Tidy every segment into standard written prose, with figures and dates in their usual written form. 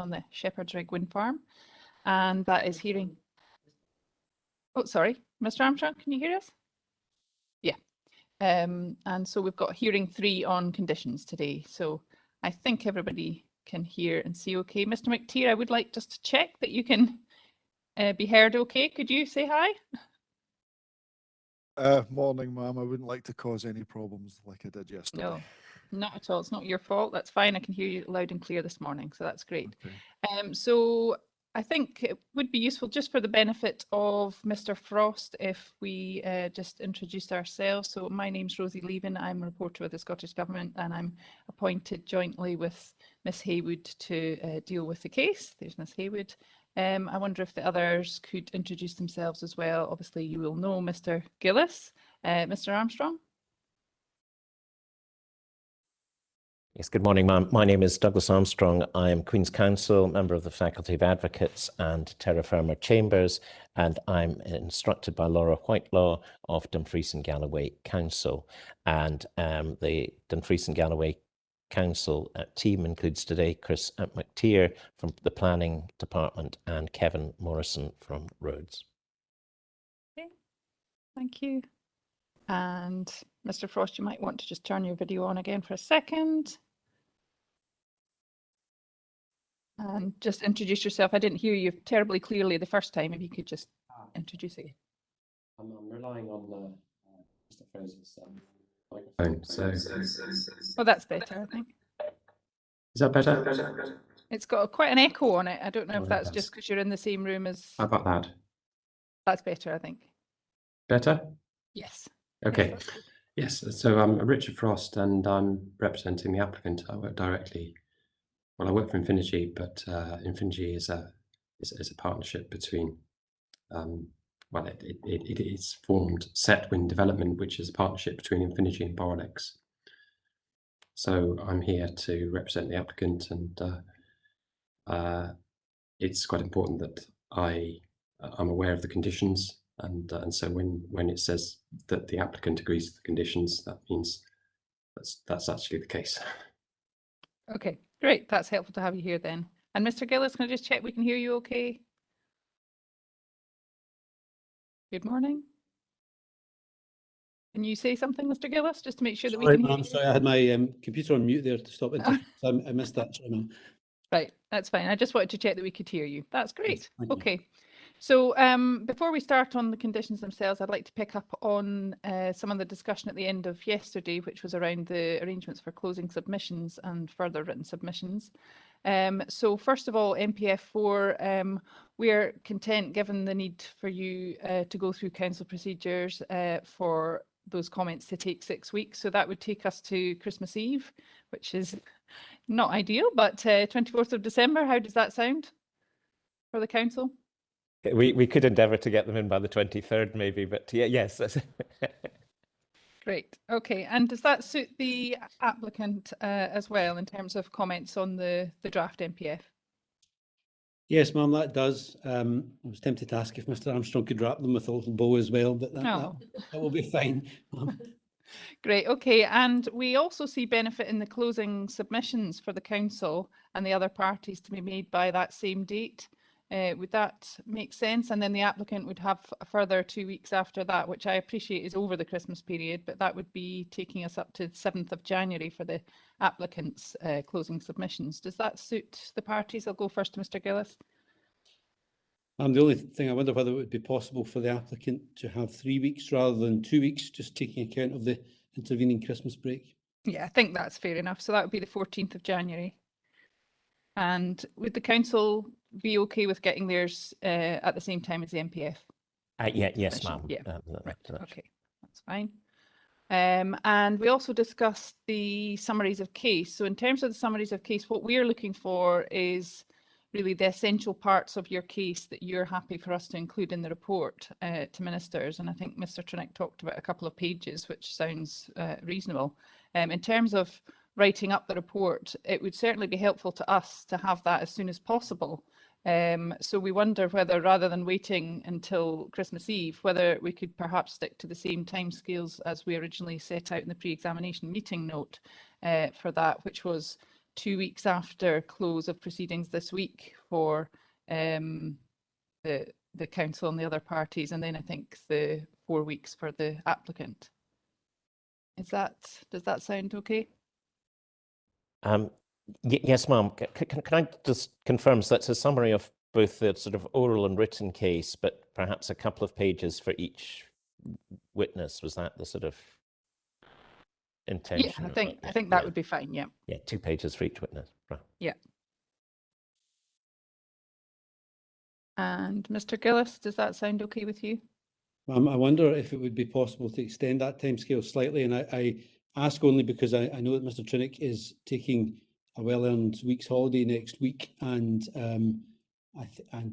on the Shepherd's Rig wind farm, and that is hearing. Oh, sorry, Mr. Armstrong, can you hear us? Yeah. And so we've got hearing 3 on conditions today. So I think everybody can hear and see okay. Mr. McTeer, I would like just to check that you can be heard okay. Could you say hi? Morning, ma'am. I wouldn't like to cause any problems like I did yesterday. No, not at all. It's not your fault. That's fine. I can hear you loud and clear this morning, so that's great. Okay. So I think it would be useful just for the benefit of Mr. Frost if we just introduced ourselves. So my name's Rosie Leaven. I'm a reporter with the Scottish Government, and I'm appointed jointly with Miss Haywood to deal with the case. There's Miss Haywood. I wonder if the others could introduce themselves as well. Obviously, you will know Mr. Gillis. Mr. Armstrong? Yes, good morning, ma'am. My name is Douglas Armstrong. I am Queen's Counsel, member of the Faculty of Advocates and Terra Firma Chambers, and I'm instructed by Laura Whitelaw of Dumfries and Galloway Council. And the Dumfries and Galloway Council team includes today Chris McTeer from the Planning Department and Kevin Morrison from Roads. Okay, thank you. And Mr. Frost, you might want to just turn your video on again for a second. And just introduce yourself. I didn't hear you terribly clearly the first time. If you could just introduce again. I'm relying on Mr. Fraser's microphone. Oh, that's better, I think. Is that better? It's got quite an echo on it. I don't know if that's just because you're in the same room as. How about that? That's better, I think. Better? Yes. Okay. Yes. So I'm Richard Frost, and I'm representing the applicant. I work directly. Well, I work for Infinergy, but Infinergy is a partnership between. Well, it is formed Set Wind Development, which is a partnership between Infinergy and Boralex. So I'm here to represent the applicant, and it's quite important that I'm aware of the conditions, and so when it says that the applicant agrees to the conditions, that means that's actually the case. Okay, great. That's helpful to have you here then. And Mr. Gillis, can I just check we can hear you okay? Good morning. Can you say something, Mr. Gillis, just to make sure that we can hear you? Sorry, I had my computer on mute there to stop it. So I missed that. Right, that's fine. I just wanted to check that we could hear you. That's great. Yes, okay. So before we start on the conditions themselves, I'd like to pick up on some of the discussion at the end of yesterday, which was around the arrangements for closing submissions and further written submissions. So first of all, MPF4, we're content, given the need for you to go through council procedures for those comments to take 6 weeks. So that would take us to Christmas Eve, which is not ideal, but 24th of December, how does that sound for the council? We could endeavour to get them in by the 23rd maybe, but yeah, yes. Great. Okay. And does that suit the applicant as well in terms of comments on the draft MPF? Yes, ma'am, that does. I was tempted to ask if Mr. Armstrong could wrap them with a little bow as well, but that will be fine. Great. Okay. And we also see benefit in the closing submissions for the council and the other parties to be made by that same date. Would that make sense? And then the applicant would have a further 2 weeks after that, which I appreciate is over the Christmas period, but that would be taking us up to the 7th of January for the applicant's closing submissions. Does that suit the parties? I'll go first to Mr. Gillis. The only thing I wonder whether it would be possible for the applicant to have 3 weeks rather than 2 weeks, just taking account of the intervening Christmas break. Yeah, I think that's fair enough. So that would be the 14th of January. And would the council be okay with getting theirs at the same time as the MPF? Yes, ma'am. Yeah, right. Okay, that's fine. And we also discussed the summaries of case. So in terms of the summaries of case, what we're looking for is really the essential parts of your case that you're happy for us to include in the report to ministers. And I think Mr. Trinick talked about a couple of pages, which sounds reasonable. In terms of writing up the report, it would certainly be helpful to us to have that as soon as possible. So we wonder whether, rather than waiting until Christmas Eve, whether we could perhaps stick to the same timescales as we originally set out in the pre-examination meeting note for that, which was 2 weeks after close of proceedings this week for the council and the other parties, and then I think the 4 weeks for the applicant. Does that sound okay? Yes, ma'am. Can I just confirm, so that's a summary of both the sort of oral and written case, but perhaps a couple of pages for each witness? Was that the sort of intention? Yeah, of it? I think that would be fine. Yeah. Yeah, 2 pages for each witness. Right. Yeah. And Mr. Gillis, does that sound okay with you? I wonder if it would be possible to extend that timescale slightly, and I ask only because I know that Mr. Trinick is taking a well-earned week's holiday next week, and in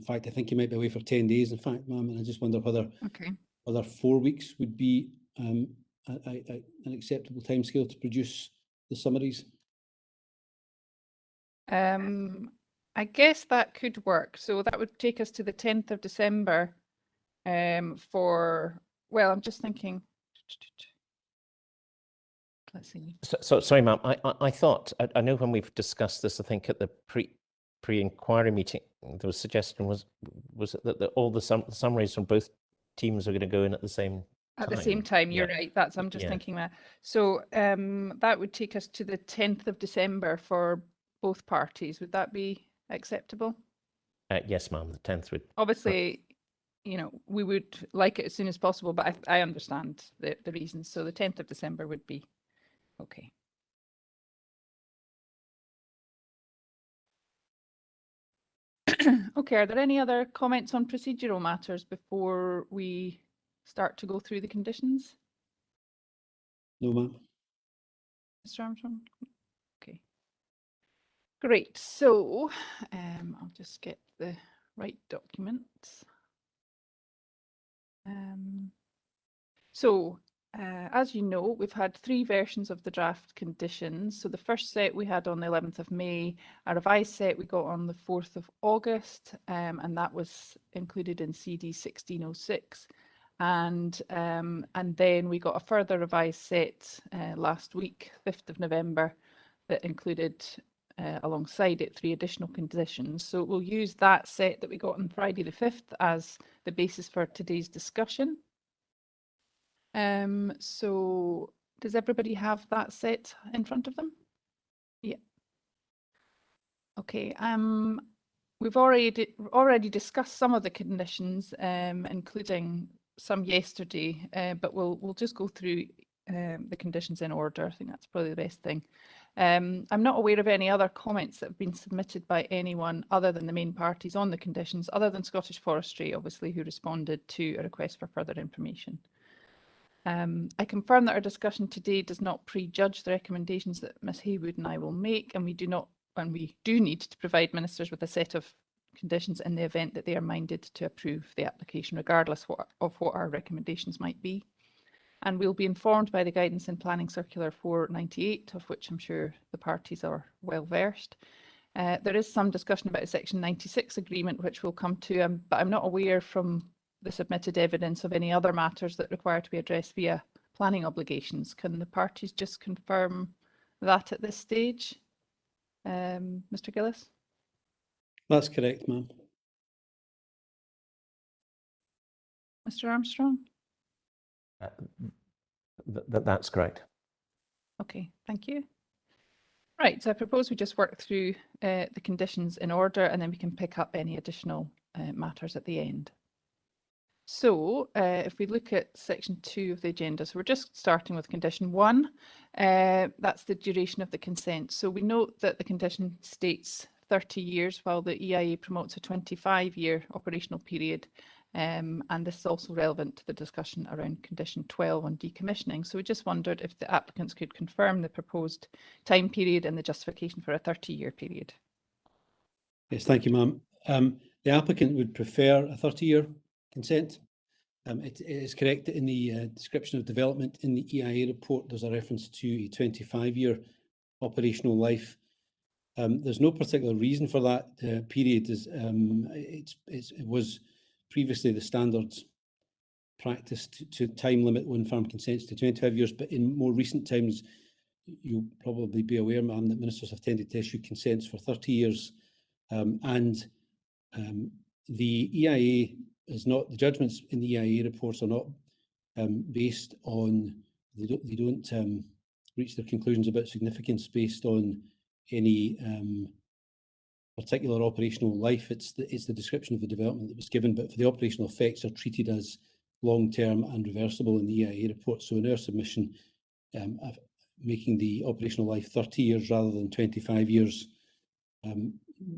fact, I think he might be away for 10 days, in fact, ma'am, and I just wonder whether 4 weeks would be an acceptable timescale to produce the summaries. I guess that could work. So that would take us to the 10th of December well, I'm just thinking, let's see. So sorry, ma'am, I thought, I know when we've discussed this, I think at the pre-inquiry meeting, there was suggestion, was it that all the summaries from both teams are going to go in at the same time? At the same time, you're right. I'm just thinking that. So that would take us to the 10th of December for both parties. Would that be acceptable? Yes, ma'am, the 10th would. Obviously, you know, we would like it as soon as possible, but I understand the reasons. So the 10th of December would be okay. Okay, are there any other comments on procedural matters before we start to go through the conditions? No, ma'am. Mr. Armstrong? Okay. Great. So I'll just get the right documents. As you know, we've had 3 versions of the draft conditions. So the first set we had on the 11th of May, a revised set we got on the 4th of August, and that was included in CD 1606. And then we got a further revised set last week, 5th of November, that included alongside it 3 additional conditions. So we'll use that set that we got on Friday the 5th as the basis for today's discussion. So does everybody have that set in front of them? Yeah. Okay. We've already discussed some of the conditions, including some yesterday, but we'll just go through the conditions in order. I think that's probably the best thing. I'm not aware of any other comments that have been submitted by anyone other than the main parties on the conditions, other than Scottish Forestry, obviously, who responded to a request for further information. I confirm that our discussion today does not prejudge the recommendations that Ms Haywood and I will make, and we do need to provide ministers with a set of conditions in the event that they are minded to approve the application, regardless of what our recommendations might be. And we'll be informed by the Guidance and Planning Circular 498, of which I'm sure the parties are well versed. There is some discussion about a Section 96 agreement, which we'll come to, but I'm not aware from the submitted evidence of any other matters that require to be addressed via planning obligations. Can the parties just confirm that at this stage? Mr. Gillis? That's correct, ma'am. Mr. Armstrong? That's correct. Okay, thank you. Right, so I propose we just work through the conditions in order, and then we can pick up any additional matters at the end. So if we look at section 2 of the agenda, so we're just starting with condition 1, that's the duration of the consent. So we note that the condition states 30 years while the EIA promotes a 25-year operational period, and this is also relevant to the discussion around condition 12 on decommissioning. So we just wondered if the applicants could confirm the proposed time period and the justification for a 30-year period. Yes, thank you, ma'am. The applicant would prefer a 30-year consent. It is correct that in the description of development in the EIA report, there's a reference to a 25-year operational life. There's no particular reason for that period. It was previously the standards practice to time limit wind farm consents to 25 years, but in more recent times, you'll probably be aware, ma'am, that ministers have tended to issue consents for 30 years. The EIA is not, the judgments in the EIA reports are not based on, they don't reach their conclusions about significance based on any particular operational life. It's the description of the development that was given, but for the operational effects are treated as long-term and reversible in the EIA report. So in our submission, of making the operational life 30 years rather than 25 years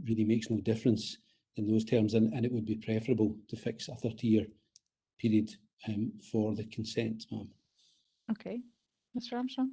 really makes no difference in those terms, and it would be preferable to fix a 30-year period for the consent, ma'am. Okay, Mr. Armstrong.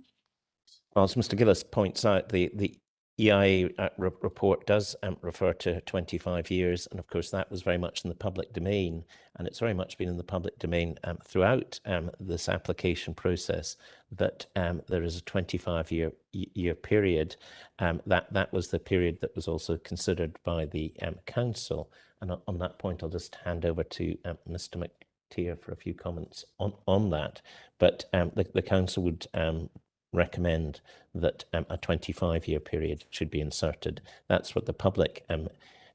Well, as Mr. Gillis points out, the EIA report does refer to 25 years, and of course that was very much in the public domain, and it's very much been in the public domain throughout this application process that there is a 25-year period. That was the period that was also considered by the council, and on that point I'll just hand over to Mr. McTeer for a few comments on that. But the council would recommend that a 25-year period should be inserted. That's what the public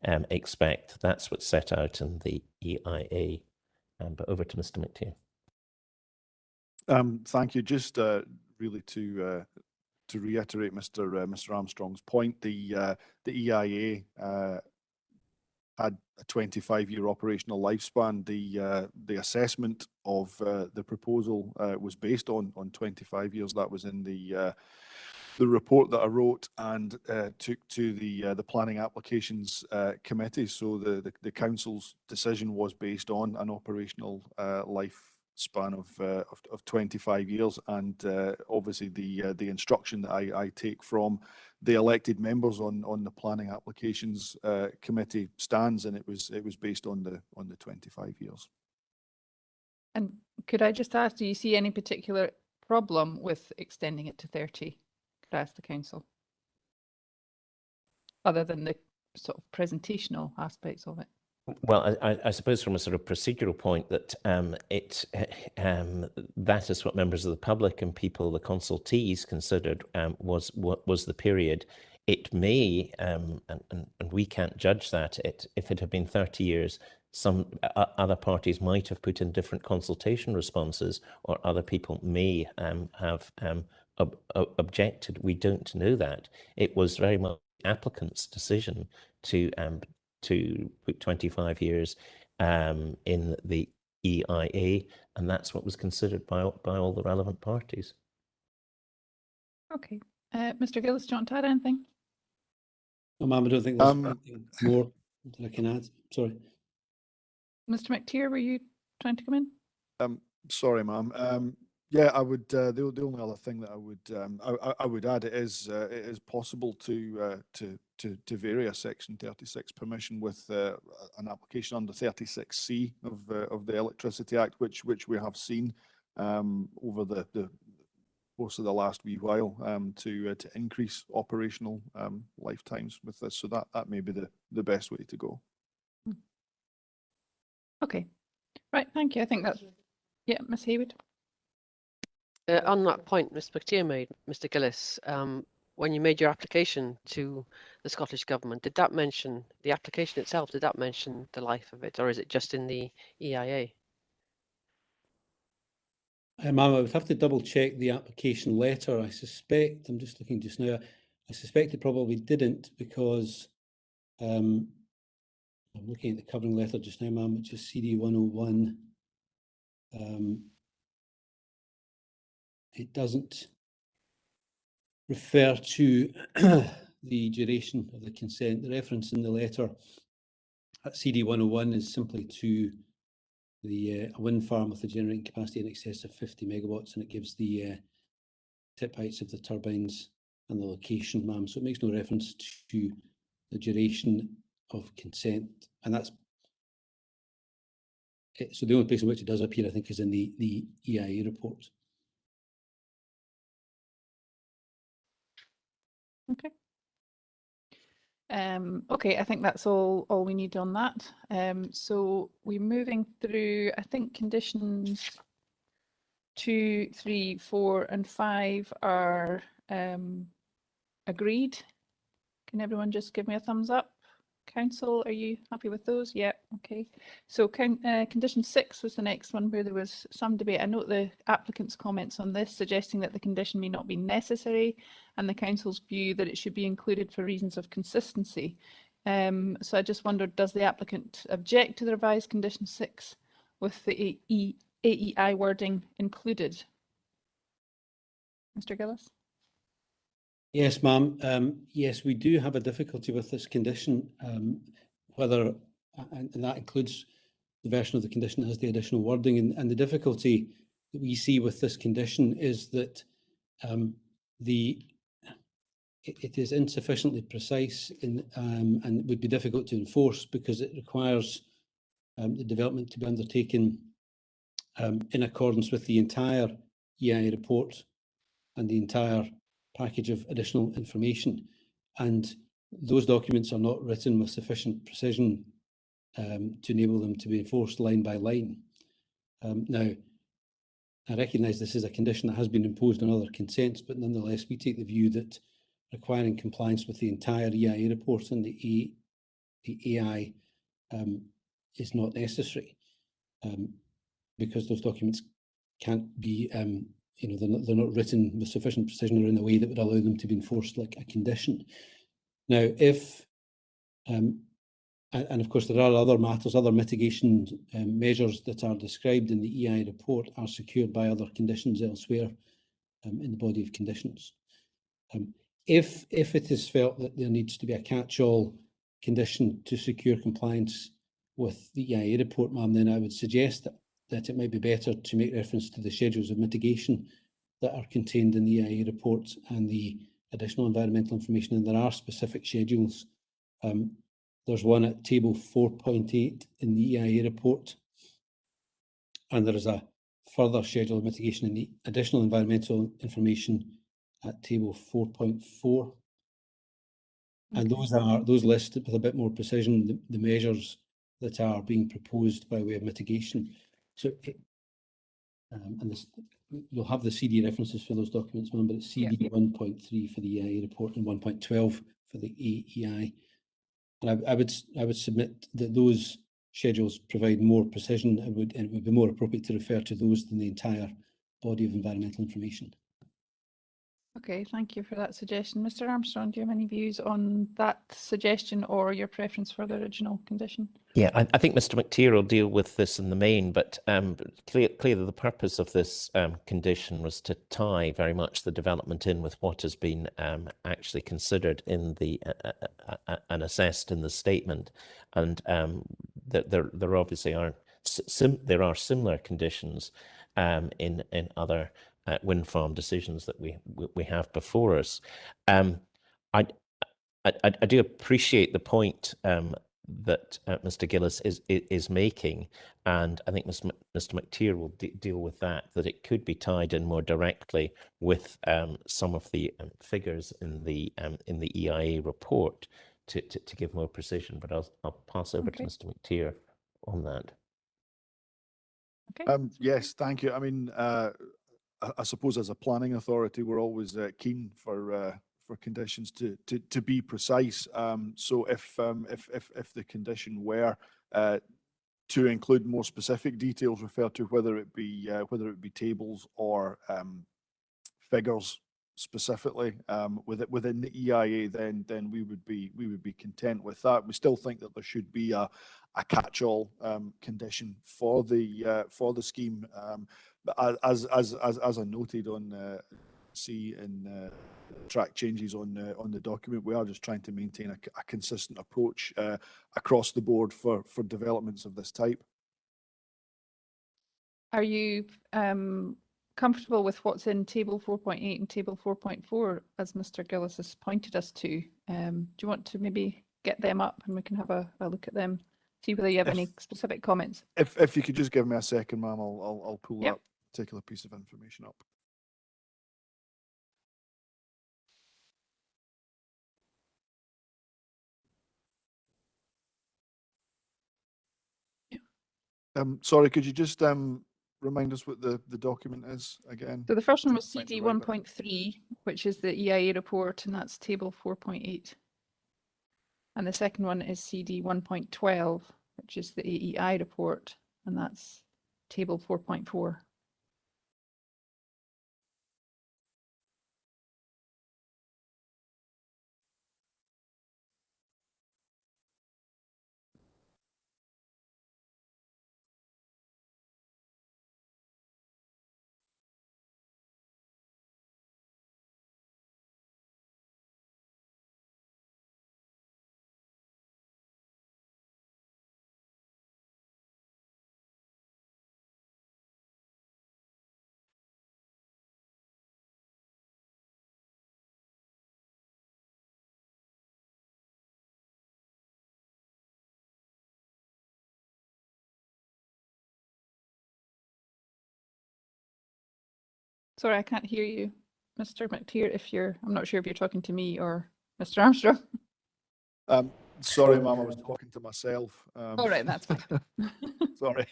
expect. That's what's set out in the EIA. But over to Mr. McTeer. Thank you. Just really to reiterate Mr. Armstrong's point, the EIA had a 25-year operational lifespan. The assessment of the proposal was based on 25 years. That was in the report that I wrote and took to the planning applications committee. So the council's decision was based on an operational lifespan of 25 years, and obviously the instruction that I take from the elected members on the planning applications committee stands, and it was based on the 25 years. And could I just ask, do you see any particular problem with extending it to 30? Could I ask the council? Other than the sort of presentational aspects of it. Well, I suppose from a sort of procedural point that that is what members of the public and people, the consultees, considered was the period. It may, and we can't judge that, if it had been 30 years, some other parties might have put in different consultation responses, or other people may have objected. We don't know that. It was very much the applicant's decision to put 25 years in the EIA, and that's what was considered by all the relevant parties. Okay. Mr. Gillis, do you want to add anything? No, ma'am, I don't think there's anything more that I can add. Sorry. Mr. McTeer, were you trying to come in? Sorry, ma'am. Yeah, I would. The only other thing that I would add, it is possible to vary a Section 36 permission with an application under 36C of the Electricity Act, which we have seen over the course of the last wee while to increase operational lifetimes with this. So that may be the best way to go. Okay, right. Thank you. I think that's Ms. Haywood. On that point, Mr. McTeer made, Mr. Gillis, when you made your application to the Scottish Government, did that mention the application itself? Did that mention the life of it, or is it just in the EIA? Ma'am, I would have to double check the application letter. I suspect, I'm just looking just now, I suspect it probably didn't, because I'm looking at the covering letter just now, ma'am, which is CD 101. It doesn't refer to the duration of the consent. The reference in the letter at CD 101 is simply to a wind farm with a generating capacity in excess of 50 megawatts, and it gives the tip heights of the turbines and the location, ma'am. So it makes no reference to the duration of consent, and that's it. So the only place in which it does appear, I think, is in the EIA report. Okay. Okay, I think that's all we need on that. So we're moving through, I think, conditions 2, 3, 4, and 5 are agreed? Can everyone just give me a thumbs up? Council, are you happy with those? Yeah, okay. So condition 6 was the next one where there was some debate. I note the applicant's comments on this suggesting that the condition may not be necessary and the council's view that it should be included for reasons of consistency. So I just wondered, does the applicant object to the revised condition 6 with the AEI wording included? Mr. Gillis? Yes, ma'am. Yes, we do have a difficulty with this condition, whether, and that includes the version of the condition that has the additional wording. And the difficulty that we see with this condition is that it is insufficiently precise and would be difficult to enforce because it requires the development to be undertaken in accordance with the entire EIA report and the entire package of additional information. And those documents are not written with sufficient precision to enable them to be enforced line by line. Now, I recognise this is a condition that has been imposed on other consents, but nonetheless, we take the view that requiring compliance with the entire EIA report and the AI is not necessary because those documents can't be, they're not written with sufficient precision or in a way that would allow them to be enforced like a condition. Now, if, and of course there are other matters, other mitigation measures that are described in the EIA report are secured by other conditions elsewhere in the body of conditions. If it is felt that there needs to be a catch-all condition to secure compliance with the EIA report, ma'am, then I would suggest that it might be better to make reference to the schedules of mitigation that are contained in the EIA report and the additional environmental information, and there are specific schedules. There's one at table 4.8 in the EIA report, and there is a further schedule of mitigation in the additional environmental information at table 4.4. And those listed with a bit more precision the measures that are being proposed by way of mitigation. So, and this, you'll have the CD references for those documents, but it's CD 1.3 for the EIA report and 1.12 for the AEI. And I would submit that those schedules provide more precision and it would be more appropriate to refer to those than the entire body of environmental information. Okay, thank you for that suggestion. Mr. Armstrong, do you have any views on that suggestion or your preference for the original condition? Yeah, I think Mr. McTeer will deal with this in the main, but clearly the purpose of this condition was to tie very much the development in with what has been actually considered in the and assessed in the statement, and there obviously are similar conditions in other wind farm decisions that we have before us. I do appreciate the point that Mr. Gillis is making, and I think Mr. McTeer will deal with that it could be tied in more directly with some of the figures in the EIA report to give more precision. But I'll pass over to Mr. McTeer on that. Okay. Yes, thank you. I mean, I suppose as a planning authority, we're always keen for conditions to be precise. So if the condition were to include more specific details referred to, whether it be tables or figures specifically within the EIA, then we would be content with that. We still think that there should be a catch-all condition for the scheme. But as I noted on C in track changes on the document, we are just trying to maintain a consistent approach across the board for developments of this type. Are you comfortable with what's in table 4.8 and table 4.4 as Mr. Gillis has pointed us to? Do you want to maybe get them up and we can have a look at them, see whether you have any specific comments? If you could just give me a second, ma'am, I'll pull that particular piece of information up. Sorry, could you just remind us what the document is again? So the first one was Find the CD right bit. 1.3, which is the EIA report, and that's table 4.8. And the second one is CD 1.12, which is the AEI report, and that's table 4.4. Sorry, I can't hear you, Mr. McTeer, I'm not sure if you're talking to me or Mr. Armstrong. Sorry, ma'am, I was talking to myself. All right, that's fine. Sorry.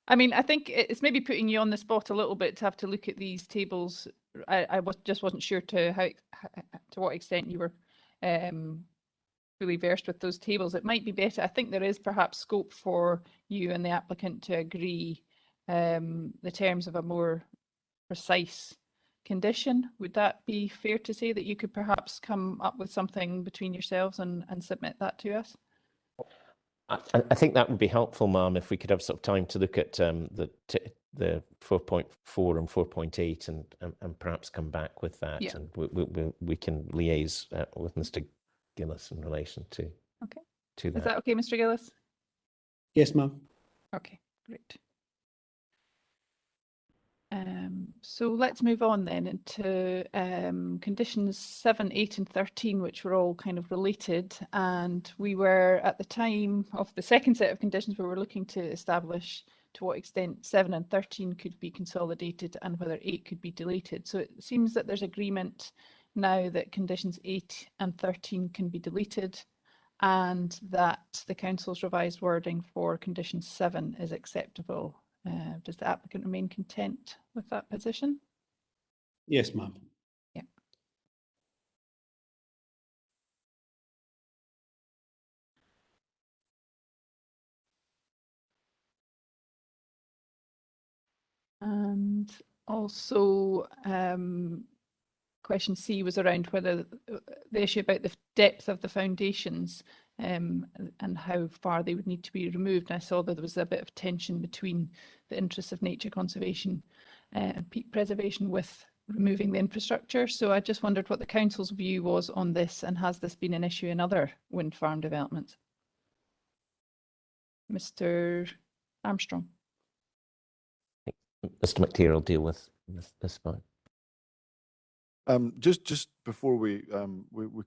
I mean, I think it's maybe putting you on the spot a little bit to have to look at these tables. I just wasn't sure to what extent you were really versed with those tables. It might be better. I think there is perhaps scope for you and the applicant to agree the terms of a more precise condition. Would that be fair to say, that you could perhaps come up with something between yourselves and submit that to us? I think that would be helpful, ma'am, if we could have sort of time to look at the 4.4 and 4.8 and perhaps come back with that. Yeah. And we can liaise with Mr. Gillis in relation to that. Is that okay, Mr. Gillis? Yes, ma'am. Okay, great. So let's move on then into conditions 7, 8 and 13, which were all kind of related. And we were, at the time of the second set of conditions, we were looking to establish to what extent 7 and 13 could be consolidated and whether 8 could be deleted. So it seems that there's agreement now that conditions 8 and 13 can be deleted, and that the council's revised wording for condition 7 is acceptable. Does the applicant remain content with that position? Yes, ma'am. Yeah. And also, question C was around whether the issue about the depth of the foundations and how far they would need to be removed. And I saw that there was a bit of tension between the interests of nature conservation and peat preservation with removing the infrastructure. So I just wondered what the council's view was on this, and has this been an issue in other wind farm developments? Mr. Armstrong. Mr. McTeer will deal with this point. Just before we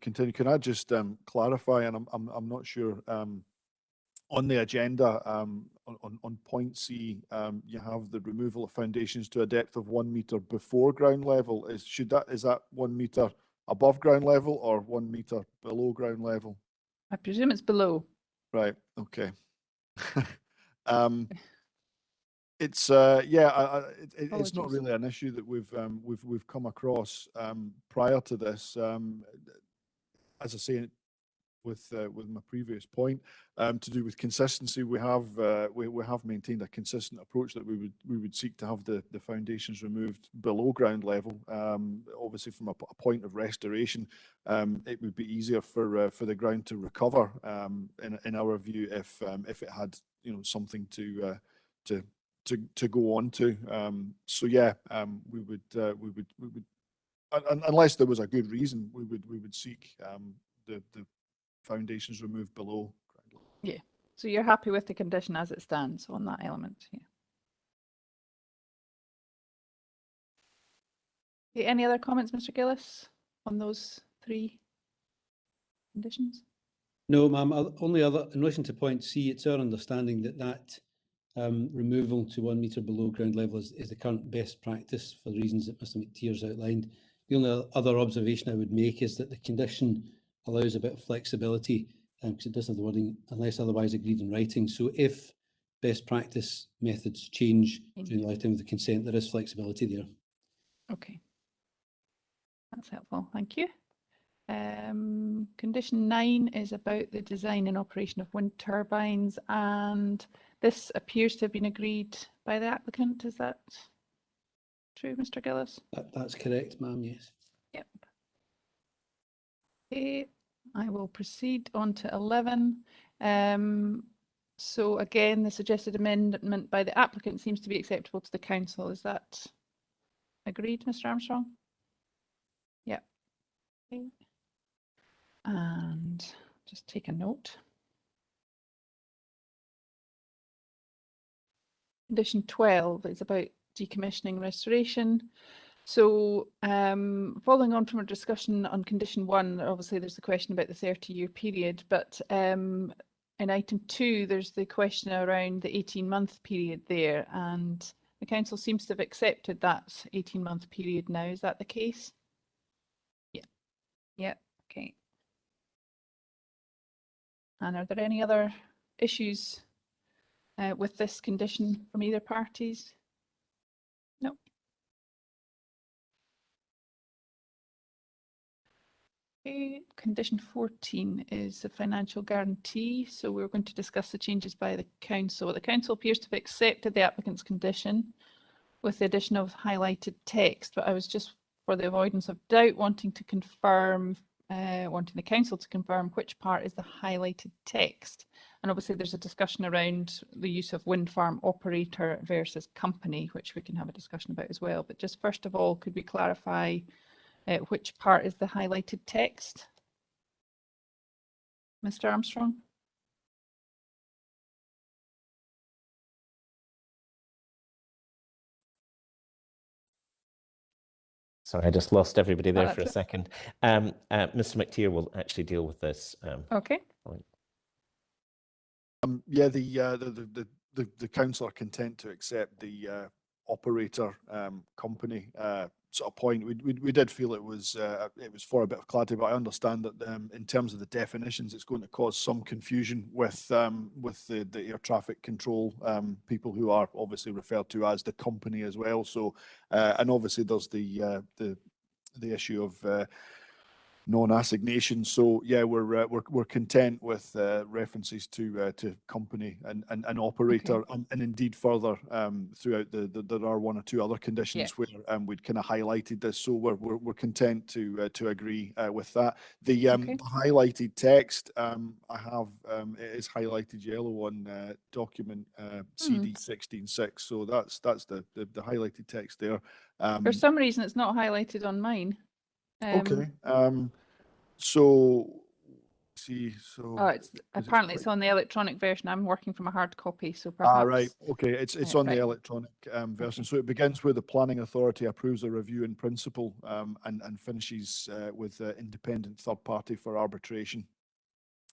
continue, can I just clarify? And I'm not sure. On the agenda, on point C, you have the removal of foundations to a depth of 1 meter before ground level. Is that 1 meter above ground level or 1 meter below ground level? I presume it's below. Right. Okay. It's it's not really an issue that we've come across prior to this. As I say, with my previous point, to do with consistency, we have maintained a consistent approach that we would seek to have the foundations removed below ground level. Obviously, from a point of restoration, it would be easier for the ground to recover, in our view, if it had something to go on to. So yeah, we would unless there was a good reason, we would seek the foundations removed below ground level. Yeah. So you're happy with the condition as it stands on that element? Yeah. Okay, any other comments, Mr. Gillis, on those 3 conditions? No, ma'am. Only other, in relation to point C, it's our understanding that removal to 1 meter below ground level is the current best practice for the reasons that Mr. McTeer's outlined. The only other observation I would make is that the condition allows a bit of flexibility because it does have the wording unless otherwise agreed in writing. So if best practice methods change during the lifetime of the consent, there is flexibility there. Okay. That's helpful, thank you. Condition 9 is about the design and operation of wind turbines, and this appears to have been agreed by the applicant. Is that true, Mr. Gillis? That's correct, ma'am, yes. Yep. Okay, I will proceed on to 11. So again, the suggested amendment by the applicant seems to be acceptable to the council. Is that agreed, Mr. Armstrong? Yep. Okay. And just take a note. Condition 12 is about decommissioning restoration. So following on from our discussion on condition 1, obviously there's the question about the 30-year period, but in item 2 there's the question around the 18-month period there, and the council seems to have accepted that 18-month period now. Is that the case? Yeah. Yeah, okay. And are there any other issues with this condition from either parties? No. Okay. Condition 14 is a financial guarantee. So we're going to discuss the changes by the council. The council appears to have accepted the applicant's condition with the addition of highlighted text, but I was just, for the avoidance of doubt, wanting to confirm wanting the council to confirm which part is the highlighted text. And obviously there's a discussion around the use of wind farm operator versus company, which we can have a discussion about as well. But just first of all, could we clarify which part is the highlighted text? Mr. Armstrong? Sorry, I just lost everybody there for a that's it. second. Mr. McTeer will actually deal with this. Okay. Point. Yeah, the council are content to accept the operator company sort of point. We did feel it was for a bit of clarity, but I understand that in terms of the definitions, it's going to cause some confusion with the air traffic control people who are obviously referred to as the company as well. So and obviously there's the issue of non-assignation. So yeah, we're content with references to company and operator, Okay. and indeed further throughout there are one or two other conditions where we'd kind of highlighted this. So we're content to agree with that. The highlighted text I have it is highlighted yellow on document CD 16.6. So that's the highlighted text there. For some reason, it's not highlighted on mine. Okay. So see, so oh, it's apparently it's on the electronic version. I'm working from a hard copy, so perhaps. ah, right. Okay, it's on the electronic version. Okay. So it begins with the planning authority approves a review in principle, and finishes with independent third party for arbitration.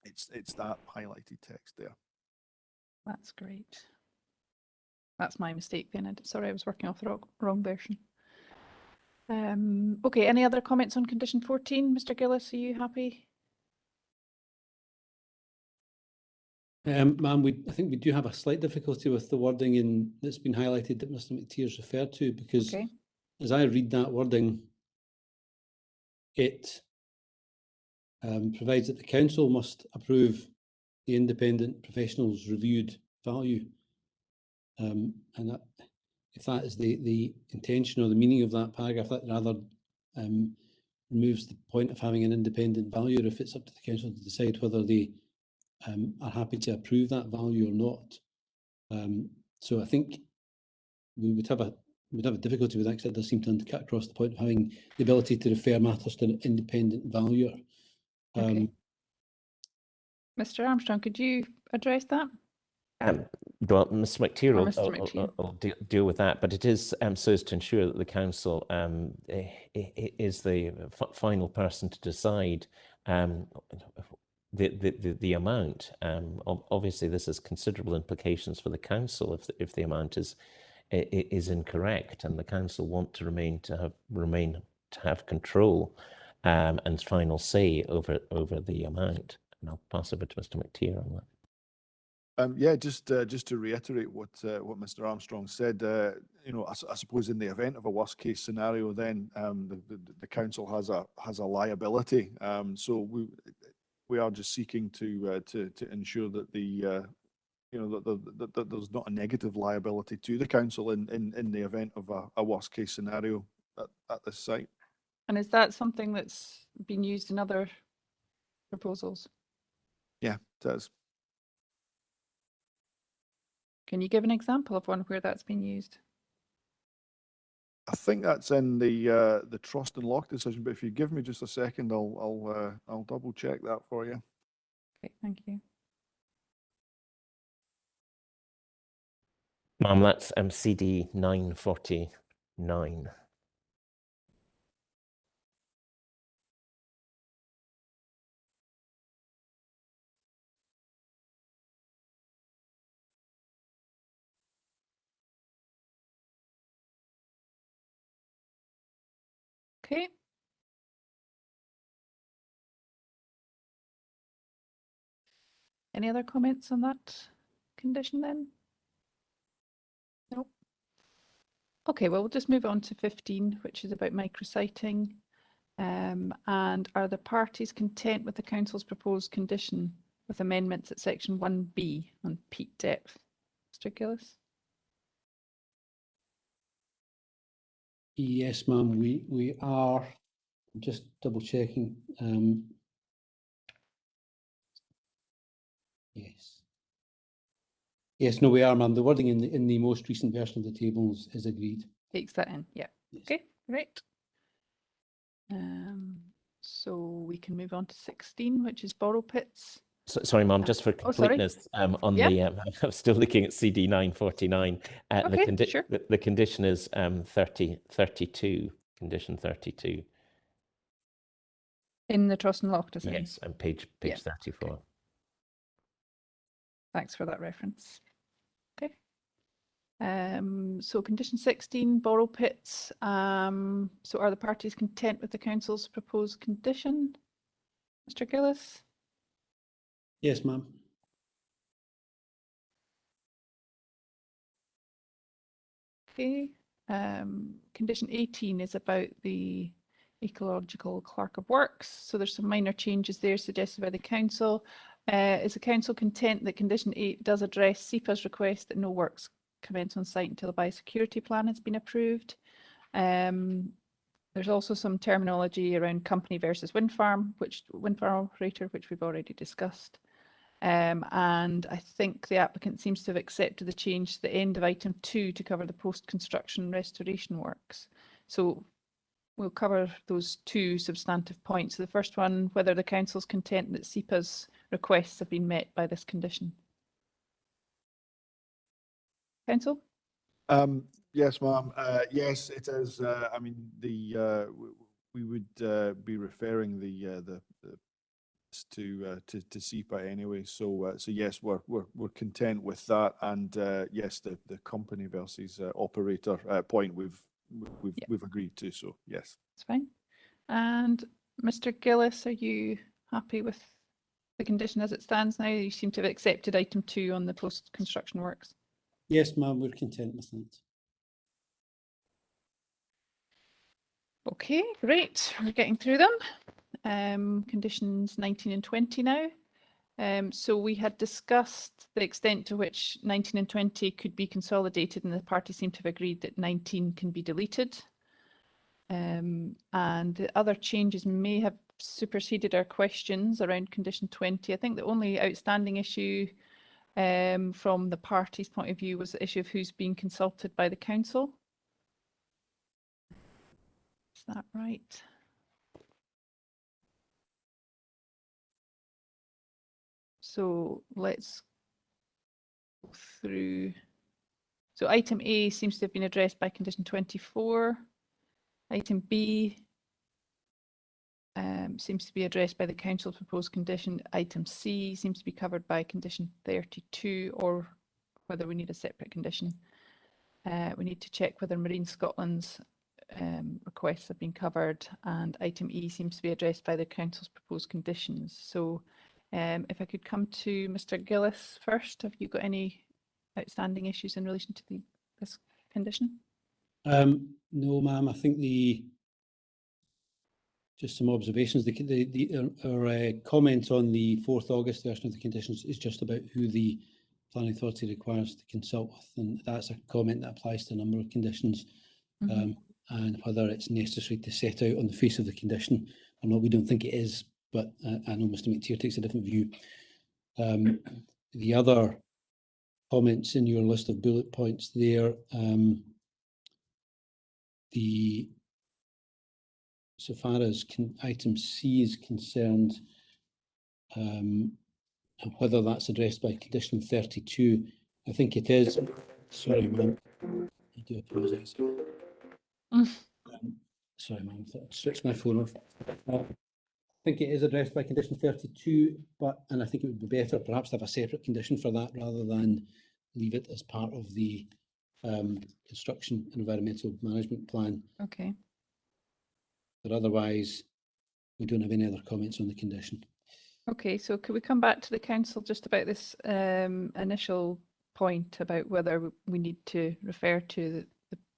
It's that highlighted text there. That's great. That's my mistake then. Sorry, I was working off the wrong version. Okay, any other comments on condition 14? Mr. Gillis, are you happy? Ma'am, I think we do have a slight difficulty with the wording that's been highlighted that Mr. McTeer's referred to, because as I read that wording, it provides that the council must approve the independent professional's reviewed value. And that, if that is the intention or the meaning of that paragraph, that rather removes the point of having an independent valuer if it's up to the council to decide whether they are happy to approve that value or not. So I think we would have a difficulty with that, because it does seem to cut across the point of having the ability to refer matters to an independent valuer. Mr. Armstrong, could you address that? Well, Mr. McTeer will deal with that, but it is so as to ensure that the council is the final person to decide the amount. Obviously, this has considerable implications for the council if the amount is incorrect, and the council want to remain to have control and final say over the amount. And I'll pass over to Mr. McTeer on that. Yeah, just to reiterate what Mr. Armstrong said, you know, I suppose in the event of a worst case scenario, then the council has a liability. So we are just seeking to ensure that the you know that there's not a negative liability to the council in the event of a worst case scenario at this site. And is that something that's been used in other proposals? Yeah, it is. Can you give an example of one where that's been used? I think that's in the trust and lock decision, but if you give me just a second, I'll double check that for you. Okay, thank you. Ma'am, that's CD 949. Okay. Any other comments on that condition then? No. Okay, well, we'll just move on to 15, which is about micrositing. And are the parties content with the council's proposed condition with amendments at section 1B on peak depth? Mr. Gillis? Yes, ma'am, we are. I'm just double checking. Yes. Yes, no, we are, ma'am. The wording in the most recent version of the tables is agreed. Takes that in, yeah. Yes. Okay, great. So we can move on to 16, which is borrow pits. So, sorry, Ma'am, just for Oh, sorry. completeness, on Yeah. the I'm still looking at CD 949. Okay, sure. The condition is 32, condition 32. In the trust and lock design. Yes, and page Yeah, 34. okay. Thanks for that reference. Okay. So condition 16, borrow pits. So are the parties content with the council's proposed condition? Mr. Gillis? Yes, ma'am. Okay. Condition 18 is about the ecological clerk of works. So there's some minor changes there suggested by the council. Is the council content that condition 8 does address SEPA's request that no works commence on site until a biosecurity plan has been approved? There's also some terminology around company versus wind farm operator, which we've already discussed. And I think the applicant seems to have accepted the change to the end of item 2 to cover the post-construction restoration works. So we'll cover those two substantive points. So the first one, whether the council's content that SEPA's requests have been met by this condition. Council? Yes, ma'am. Yes, it is. I mean, we would be referring the to SEPA anyway. So yes, we're content with that. And yes, the company versus operator point we've agreed to. So yes, That's fine. And Mr. Gillis, are you happy with the condition as it stands now? You seem to have accepted item 2 on the post-construction works. Yes, ma'am, we're content with that. Okay, great. We're getting through them. Conditions 19 and 20 now. So we had discussed the extent to which 19 and 20 could be consolidated, and the parties seem to have agreed that 19 can be deleted. And the other changes may have superseded our questions around condition 20. I think the only outstanding issue from the parties' point of view was the issue of who's being consulted by the council. Is that right? So let's go through. So item A seems to have been addressed by condition 24. Item B seems to be addressed by the council's proposed condition. Item C seems to be covered by condition 32, or whether we need a separate condition. We need to check whether Marine Scotland's requests have been covered, and item E seems to be addressed by the council's proposed conditions. So If I could come to Mr. Gillis first, have you got any outstanding issues in relation to this condition? No, ma'am. I think just some observations. Our comment on the 4th August version of the conditions is just about who the planning authority requires to consult with, and that's a comment that applies to a number of conditions. And whether it's necessary to set out on the face of the condition or not, we don't think it is, but I know Mr. McTeer takes a different view. The other comments in your list of bullet points there, so far as item C is concerned, and whether that's addressed by condition 32, I think it is. Sorry, ma'am. I do apologise. Sorry, ma'am. I switched my phone off. I think it is addressed by condition 32, and I think it would be better perhaps to have a separate condition for that rather than leave it as part of the construction and environmental management plan. Okay. But otherwise, we don't have any other comments on the condition. Okay, so could we come back to the council just about this initial point about whether we need to refer to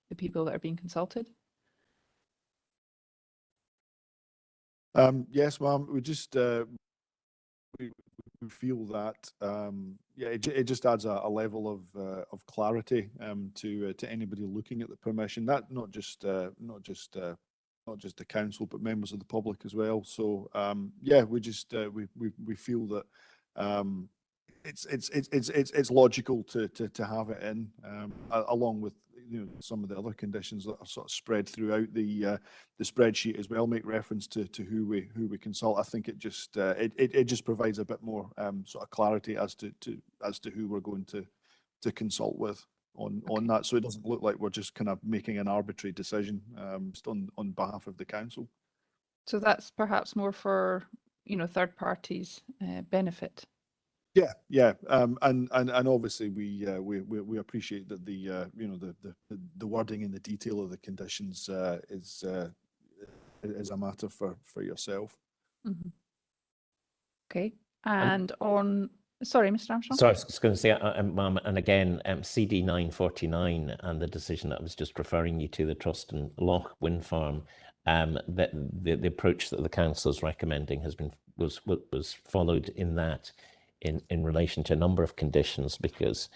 the people that are being consulted? Yes, ma'am. We just we feel that yeah, it just adds a level of clarity to anybody looking at the permission. That not just the council, but members of the public as well. So yeah, we just we feel that it's logical to have it in along with some of the other conditions that are sort of spread throughout the spreadsheet as well. Make reference to who we consult. I think it just it just provides a bit more sort of clarity as to who we're going to consult with on that, so it doesn't look like we're just kind of making an arbitrary decision just on behalf of the council. So that's perhaps more for third parties' benefit. Yeah, and obviously we appreciate that the the wording and the detail of the conditions is a matter for yourself. Okay, and on. Sorry, Mr. Armstrong. So I was just going to say, ma'am, and again, CD 949 and the decision that I was just referring you to, the Troston Loch wind farm, that the approach that the council is recommending was followed in that. In relation to a number of conditions, because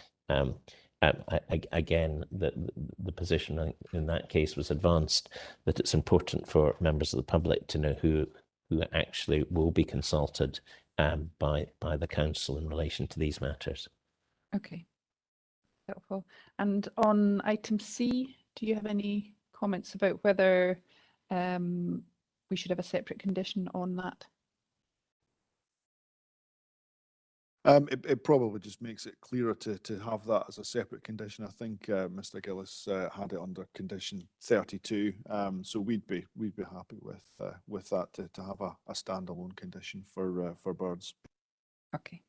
again, the position in that case was advanced that it's important for members of the public to know who actually will be consulted by the council in relation to these matters. Okay, helpful. And on item C, do you have any comments about whether we should have a separate condition on that? It probably just makes it clearer to have that as a separate condition. I think Mr. Gillis had it under condition 32, so we'd be happy with that to have a standalone condition for birds. Okay.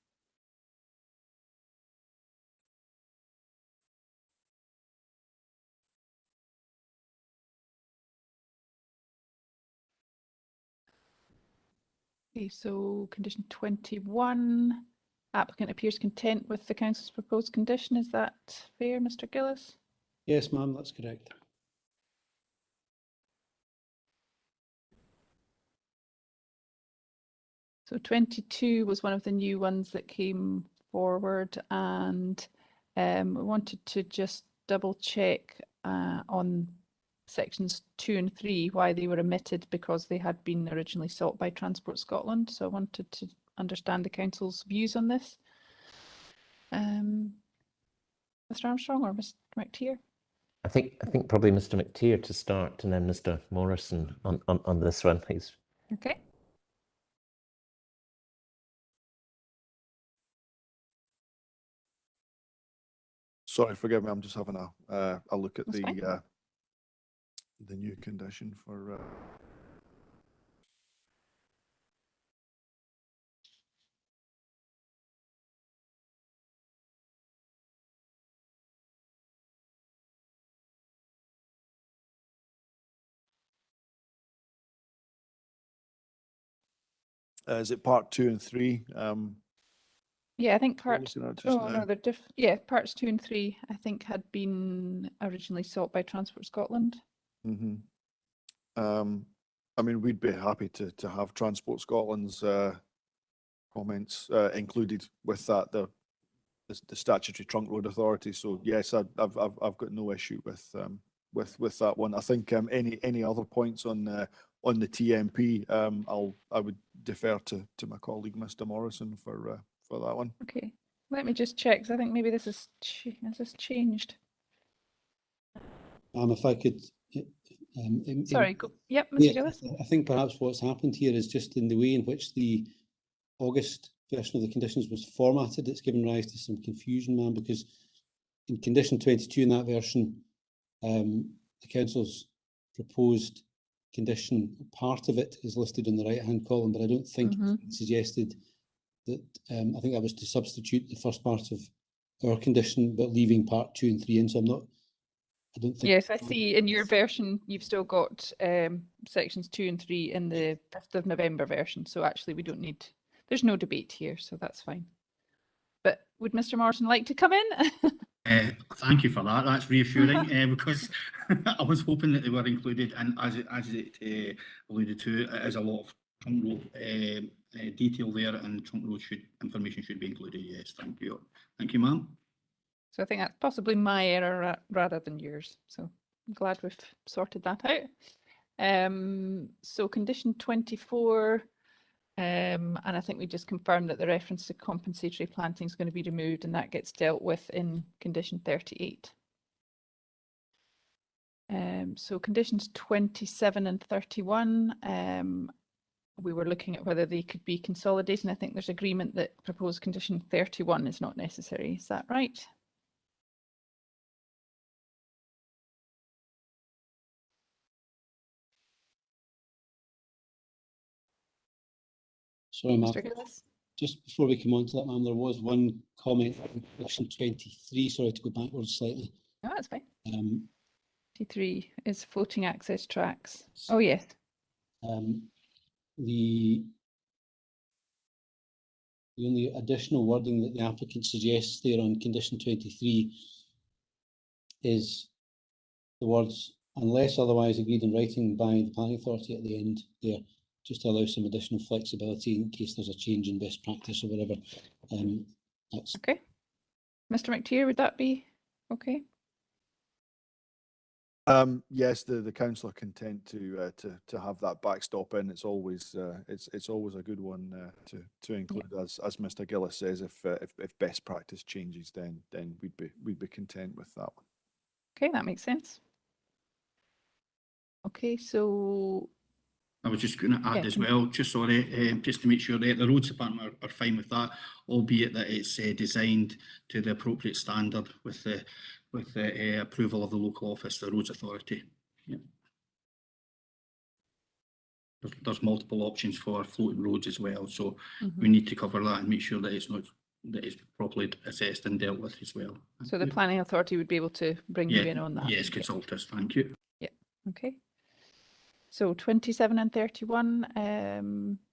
Okay, so condition 21. Applicant appears content with the council's proposed condition. Is that fair, Mr. Gillis? Yes, ma'am, that's correct. So 22 was one of the new ones that came forward, and we wanted to just double check on sections 2 and 3 why they were omitted, because they had been originally sought by Transport Scotland. So I wanted to understand the council's views on this. Mr. Armstrong or Mr. McTeer? I think probably Mr. McTeer to start, and then Mr. Morrison on this one, please. Okay. Sorry, forgive me. I'm just having a look at That's fine. The new condition for. Is it part 2 and 3? Yeah, I think we're parts. looking at just Oh now? no, they're yeah, parts 2 and 3 I think had been originally sought by Transport Scotland. Mm-hmm. I mean, we'd be happy to have Transport Scotland's comments included with that, the statutory trunk road authority. So yes, I've got no issue with that one. I think any other points on the TMP, I would defer to my colleague Mr. Morrison for that one. Okay, let me just check, 'cause I think maybe this has changed. If I could. Sorry, go. Yep, Mr. Yeah, Gillis. I think perhaps what's happened here is just in the way in which the August version of the conditions was formatted, it's given rise to some confusion, ma'am, because in condition 22 in that version, the council's proposed condition, part of it is listed in the right-hand column, but I don't think it suggested that, I think that was to substitute the first part of our condition, but leaving part 2 and 3 in, so I don't think. Yes, I see in your version, you've still got sections 2 and 3 in the 5th of November version. So actually we don't need, there's no debate here, so that's fine. But would Mr. Morrison like to come in? Thank you for that. That's reassuring because I was hoping that they were included, and as it alluded to, it is a lot of trunk road detail there, and trunk road information should be included. Yes, thank you. Thank you, ma'am. So I think that's possibly my error rather than yours. So I'm glad we've sorted that out. So condition 24, and I think we just confirmed that the reference to compensatory planting is going to be removed, and that gets dealt with in condition 38. So conditions 27 and 31, we were looking at whether they could be consolidated, and I think there's agreement that proposed condition 31 is not necessary. Is that right? Sorry, ma'am. Mr. Gillis? Just before we come on to that, ma'am, there was one comment on condition 23. Sorry to go backwards slightly. No, that's fine. 23 is floating access tracks. Oh, yes. The only additional wording that the applicant suggests there on condition 23 is the words, unless otherwise agreed in writing by the planning authority at the end there, just to allow some additional flexibility in case there's a change in best practice or whatever. That's okay. Mr. McTeer, would that be okay? Yes, the council are content to have that backstop in. It's always it's always a good one to include, as Mr. Gillis says. If best practice changes, then we'd be content with that one. Okay, that makes sense. Okay, so I was just going to add as well, just sorry, just to make sure that the roads department are fine with that, albeit that it's designed to the appropriate standard with the approval of the local office, the roads authority. Yeah. There's multiple options for floating roads as well, so we need to cover that and make sure that it's properly assessed and dealt with as well. So the planning authority would be able to bring you in on that. Yes, consult us. Thank you. Yeah. Okay. So 27 and 31,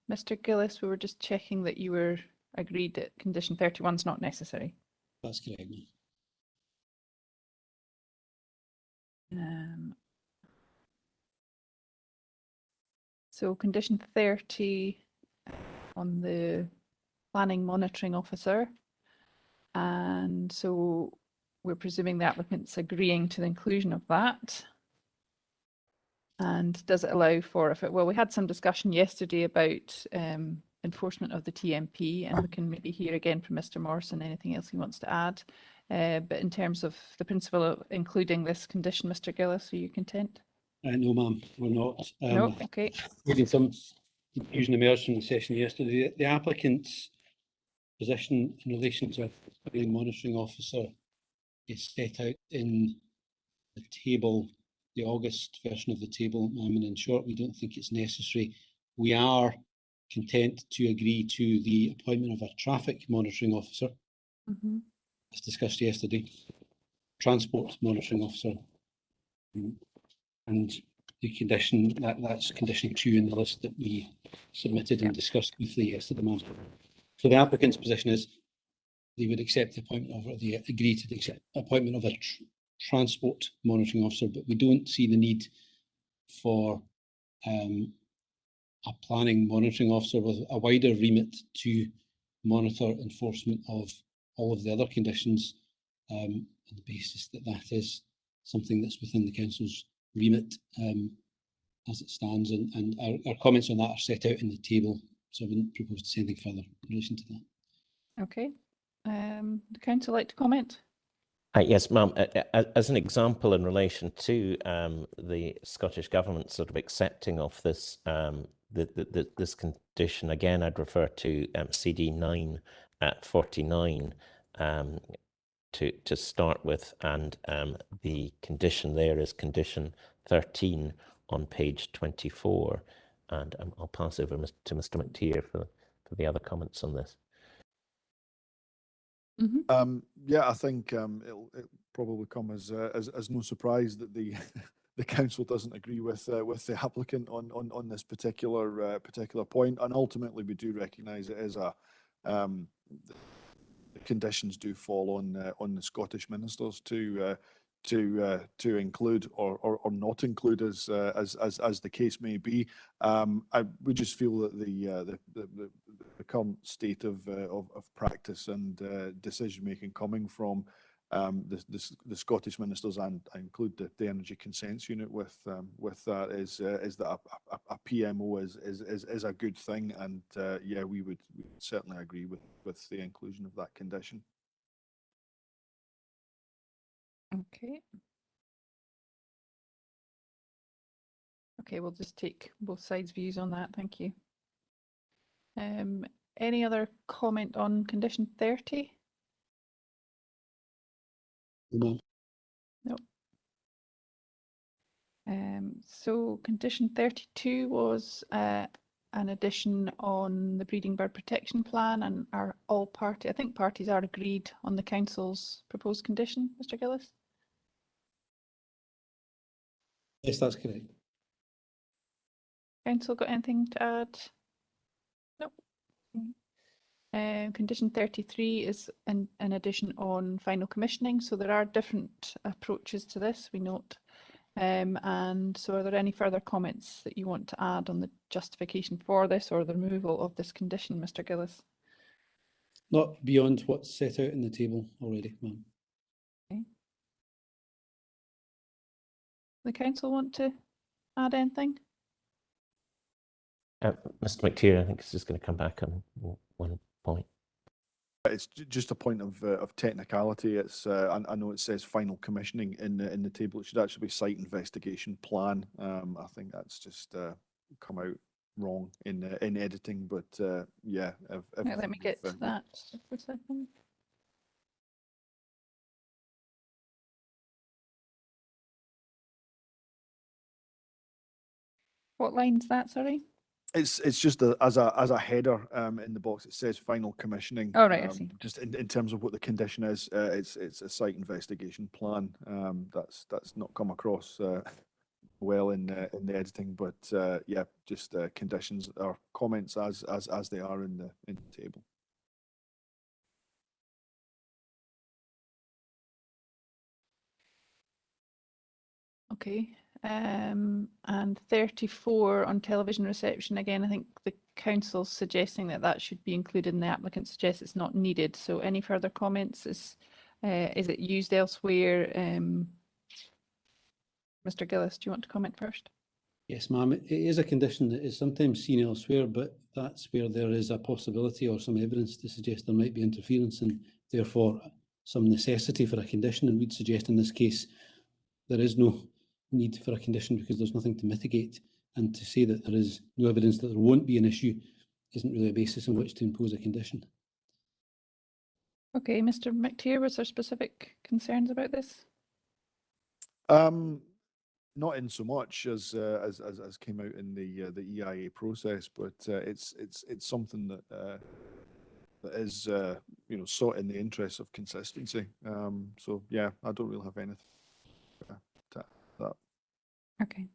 Mr. Gillis, we were just checking that you were agreed that condition 31 is not necessary. That's correct. So condition 30 on the planning monitoring officer. And so we're presuming the applicant's agreeing to the inclusion of that. And does it allow for, well, we had some discussion yesterday about enforcement of the TMP, and we can maybe hear again from Mr. Morrison anything else he wants to add. But in terms of the principle of including this condition, Mr. Gillis, are you content? No, ma'am, we're not. No, okay. Some confusion emerged from the session yesterday. The applicant's position in relation to a monitoring officer is set out in the table, the August version of the table. I mean, in short, we don't think it's necessary. We are content to agree to the appointment of a traffic monitoring officer, as discussed yesterday, transport monitoring officer, and the condition, that's condition 2 in the list that we submitted and discussed briefly yesterday, ma'am. So the applicant's position is they would accept the appointment of, or they agree to the appointment of a transport monitoring officer, but we don't see the need for a planning monitoring officer with a wider remit to monitor enforcement of all of the other conditions, on the basis that that is something that's within the council's remit as it stands, and our comments on that are set out in the table, so I wouldn't propose to say anything further in relation to that. Okay. The council like to comment? Yes, ma'am. As an example in relation to the Scottish Government sort of accepting of this this condition, again, I'd refer to CD 9 at 49 to start with, and the condition there is condition 13 on page 24, and I'll pass over to Mr. McTeer for the other comments on this. Mm-hmm. Yeah, I think it'll probably come as no surprise that the the council doesn't agree with the applicant on this particular point, and ultimately we do recognise it as a the conditions do fall on the Scottish ministers to include or not include as the case may be. We just feel that the current state of practice and decision making coming from the Scottish ministers, and I include the Energy Consents Unit with that, is that a PMO is a good thing, and yeah, we would certainly agree with the inclusion of that condition. Okay. Okay, we'll just take both sides' views on that. Thank you. Any other comment on condition 30? No. No. So condition 32 was an addition on the breeding bird protection plan, and are all party, I think parties are agreed on the council's proposed condition, Mr. Gillis? Yes, that's correct. Council got anything to add? Nope. Condition 33 is an addition on final commissioning, so there are different approaches to this, we note. And so are there any further comments that you want to add on the justification for this or the removal of this condition, Mr. Gillis? Not beyond what's set out in the table already, ma'am. Okay. The council want to add anything? Mr. McTeer, I think is just going to come back on one point. It's just a point of technicality. It's I know it says final commissioning in the table. It should actually be site investigation plan. I think that's just come out wrong in editing, but yeah. Right, let me get to that just for a second. What line's that, sorry? It's just as a header in the box. It says final commissioning. Oh, right, I see. Just in terms of what the condition is, it's a site investigation plan. That's not come across well in the editing, but yeah, just conditions or comments as they are in the table. Okay. And 34 on television reception, again, I think the council's suggesting that should be included, and the applicant suggests it's not needed. So any further comments? Is it used elsewhere? Mr. Gillis, do you want to comment first? Yes, ma'am. It is a condition that is sometimes seen elsewhere, but that's where there is a possibility or some evidence to suggest there might be interference, and therefore some necessity for a condition. And we'd suggest in this case there is no need for a condition because there's nothing to mitigate, and to say that there is no evidence that there won't be an issue isn't really a basis on which to impose a condition. Okay, Mr. McTeer, was there specific concerns about this? Not in so much as came out in the EIA process, but it's something that is sought in the interest of consistency. So yeah, I don't really have anything to that. Okay.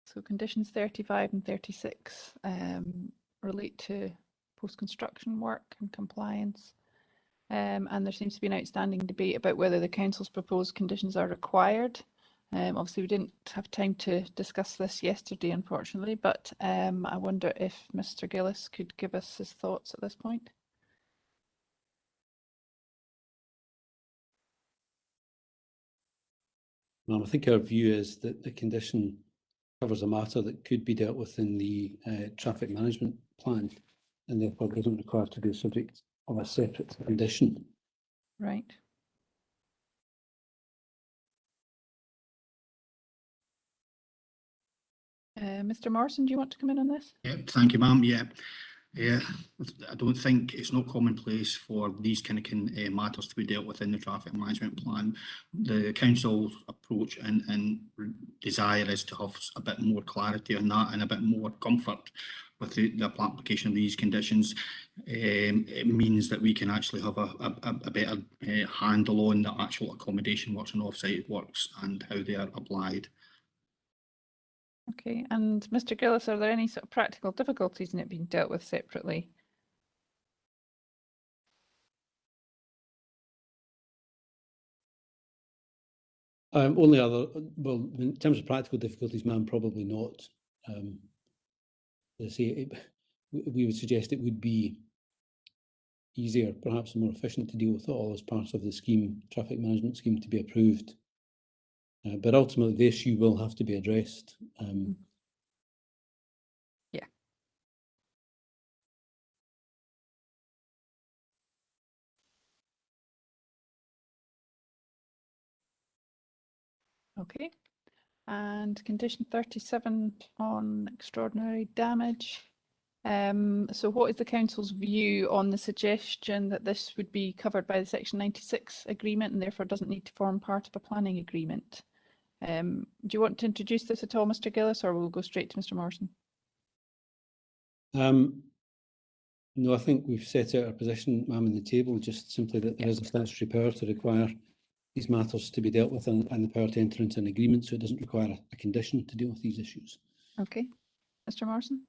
So conditions 35 and 36 relate to post-construction work and compliance. And there seems to be an outstanding debate about whether the council's proposed conditions are required. Obviously, we didn't have time to discuss this yesterday, unfortunately, but I wonder if Mr. Gillis could give us his thoughts at this point. I think our view is that the condition covers a matter that could be dealt with in the traffic management plan, and therefore doesn't require to be subject of a separate condition. Right. Mr. Morrison, do you want to come in on this? Yeah, thank you, ma'am. Yeah, I don't think it's not commonplace for these kind of matters to be dealt with in the traffic management plan. The council's approach and desire is to have a bit more clarity on that and a bit more comfort with the application of these conditions. It means that we can actually have a better handle on the actual accommodation works and off-site works and how they are applied. Okay, and Mr. Gillis, are there any sort of practical difficulties in it being dealt with separately? Only other, well, in terms of practical difficulties, ma'am, probably not. As I say, we would suggest it would be easier, perhaps more efficient to deal with it all as part of the scheme, traffic management scheme, to be approved. But ultimately, the issue will have to be addressed. Yeah. Okay. And condition 37 on extraordinary damage. So what is the council's view on the suggestion that this would be covered by the Section 96 agreement and therefore doesn't need to form part of a planning agreement? Do you want to introduce this at all, Mr. Gillis, or we'll go straight to Mr. Morrison? No, I think we've set out our position, ma'am, on the table, just simply that there is a statutory power to require these matters to be dealt with and the power to enter into an agreement, so it doesn't require a condition to deal with these issues. Okay. Mr. Morrison?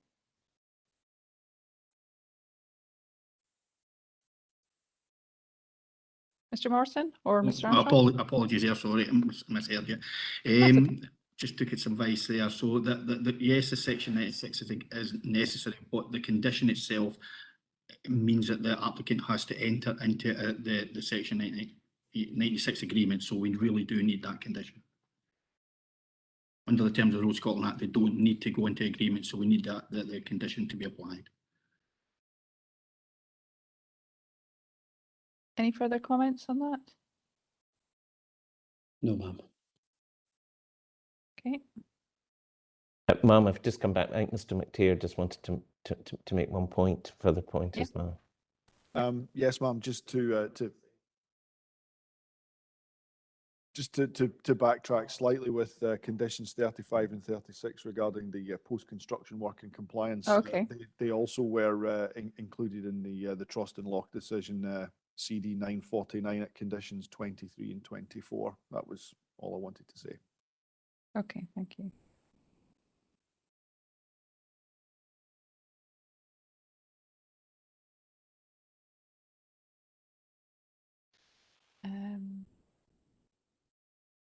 Mr. Morrison or Mr. Armstrong? Apologies there, sorry, I misheard you. Just took some advice there. So yes, the Section 96 is necessary, but the condition itself means that the applicant has to enter into the Section 96 agreement. So we really do need that condition. Under the terms of the Road Scotland Act, they don't need to go into agreement, so we need the condition to be applied. Any further comments on that? No, ma'am. Okay. Ma'am, I've just come back. I think Mr. McTeer just wanted to make one further point as well. Yes, ma'am. Just to backtrack slightly with conditions 35 and 36 regarding the post-construction work and compliance. Okay. They also were included in the Trust and Lock decision CD 949 at conditions 23 and 24. That was all I wanted to say. Okay, thank you.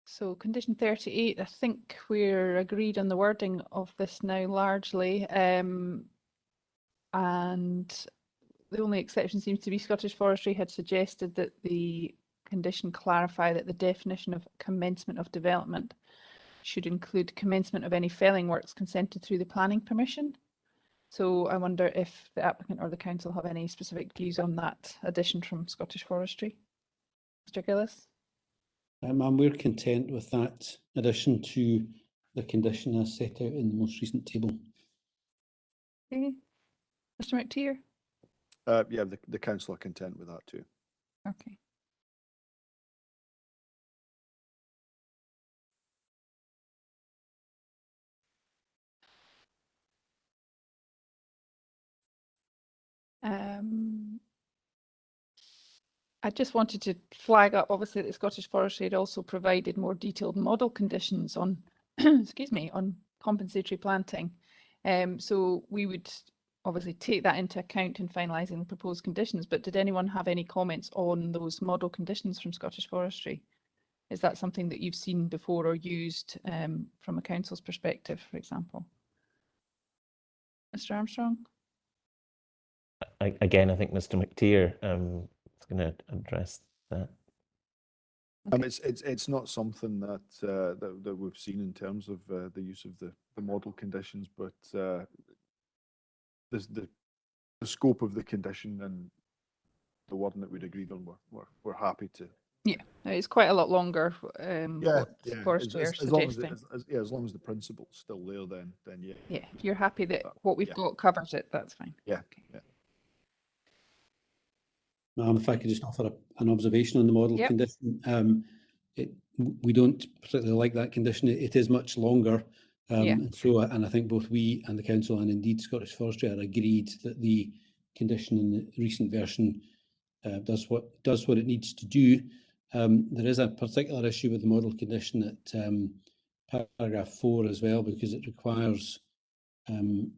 So condition 38, I think we're agreed on the wording of this now largely. And the only exception seems to be Scottish Forestry had suggested that the condition clarify that the definition of commencement of development should include commencement of any felling works consented through the planning permission. So I wonder if the applicant or the council have any specific views on that addition from Scottish Forestry. Mr. Gillis? Ma'am, we're content with that addition to the condition as set out in the most recent table. Okay. Mr. McTeer? Yeah, the council are content with that too. Okay. I just wanted to flag up, obviously, that Scottish Forestry had also provided more detailed model conditions on, excuse me, on compensatory planting. So we would obviously take that into account in finalising the proposed conditions, but did anyone have any comments on those model conditions from Scottish Forestry? Is that something that you've seen before or used from a council's perspective, for example? Mr. Armstrong? Again, I think Mr. McTeer is going to address that. It's not something that that we've seen in terms of the use of the model conditions, but the scope of the condition and the wording that we'd agreed on, we're happy to. Yeah, it's quite a lot longer. What Forestry are as long as suggesting. as long as the principle's still there, then yeah. Yeah, if you're happy that what we've got covers it, that's fine. Yeah. Okay. Yeah. If I could just offer an observation on the model condition. We don't particularly like that condition. It is much longer. And I think both we and the council, and indeed Scottish Forestry, are agreed that the condition in the recent version does what it needs to do. There is a particular issue with the model condition at paragraph 4 as well, because it requires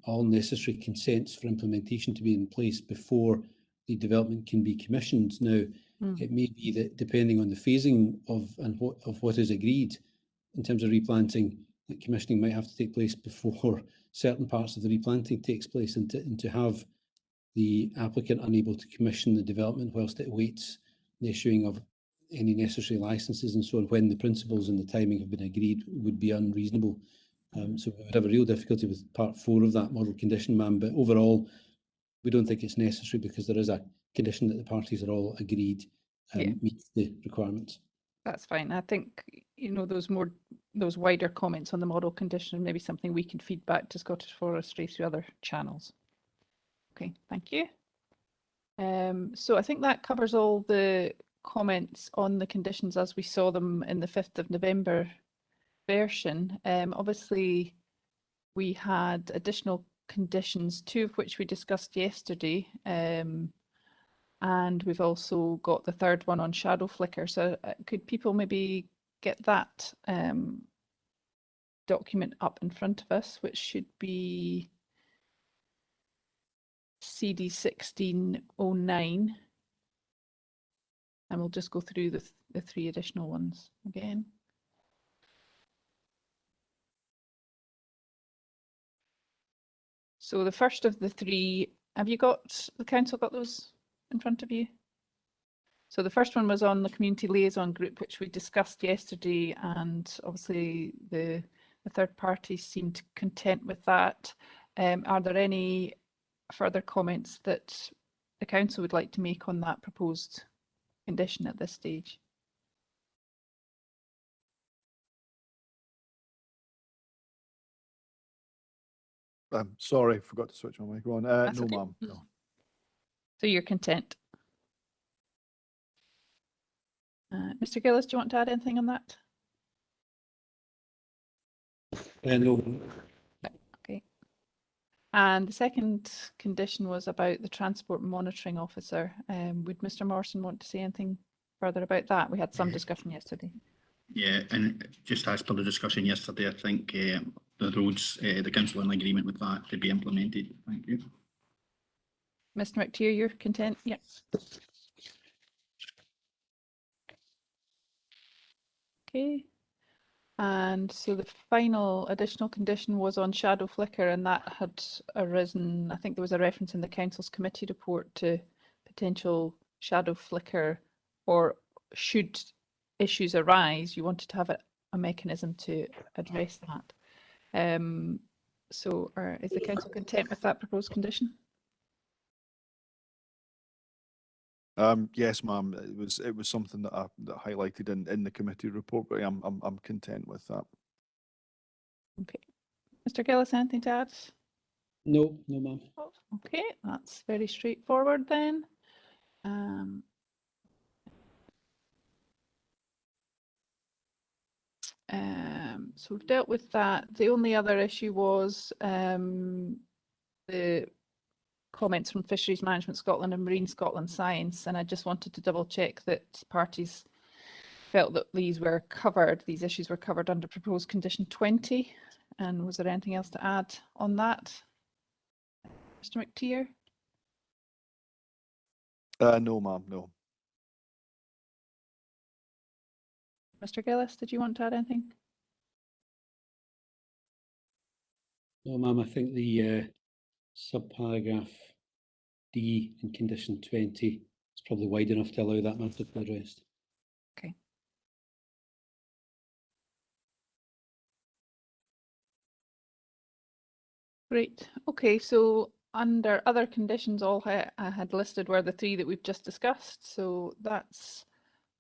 all necessary consents for implementation to be in place before the development can be commissioned. Now, it may be that depending on the phasing of what is agreed in terms of replanting, that commissioning might have to take place before certain parts of the replanting takes place, and to have the applicant unable to commission the development whilst it awaits the issuing of any necessary licenses and so on, when the principles and the timing have been agreed, would be unreasonable. So we would have a real difficulty with part 4 of that model condition, ma'am. But overall, we don't think it's necessary, because there is a condition that the parties are all agreed meets the requirements. That's fine. I think, you know, those wider comments on the model condition, maybe something we can feed back to Scottish Forestry through other channels. Okay, thank you. So I think that covers all the comments on the conditions as we saw them in the 5th of November version. Obviously, we had additional conditions, 2 of which we discussed yesterday. And we've also got the 3rd one on shadow flicker. So could people maybe get that document up in front of us, which should be CD 1609. And we'll just go through the 3 additional ones again. So the first of the 3, have you got, the council got those in front of you? So the first one was on the community liaison group, which we discussed yesterday, and obviously the third parties seemed content with that. Are there any further comments that the council would like to make on that proposed condition at this stage? Sorry, forgot to switch my mic on. No, okay. ma'am. No. So you're content? Mr. Gillis, do you want to add anything on that? No. Okay. And the second condition was about the transport monitoring officer. Would Mr. Morrison want to say anything further about that? We had some discussion yesterday. Yeah, and just as per the discussion yesterday, I think the roads, the council are in agreement with that to be implemented. Thank you. Mr. McTeer, you're content? Yep. Okay. And so the final additional condition was on shadow flicker, and that had arisen, I think there was a reference in the council's committee report to potential shadow flicker, or should issues arise, you wanted to have a mechanism to address that. So is the council content with that proposed condition? Yes, ma'am. It was something that I highlighted in the committee report, but I'm content with that. Okay. Mr. Gillis, anything to add? No, ma'am. Okay, that's very straightforward then. So we've dealt with that. The only other issue was the comments from Fisheries Management Scotland and Marine Scotland Science, and I just wanted to double check that parties felt that these issues were covered under proposed condition 20. And was there anything else to add on that? Mr. McTeer? No, ma'am, no. Mr. Gillis, did you want to add anything? No, ma'am, I think the subparagraph D in condition 20 is probably wide enough to allow that matter to be addressed. Okay. Great. Okay, so under other conditions, all I had listed were the 3 that we've just discussed. So that's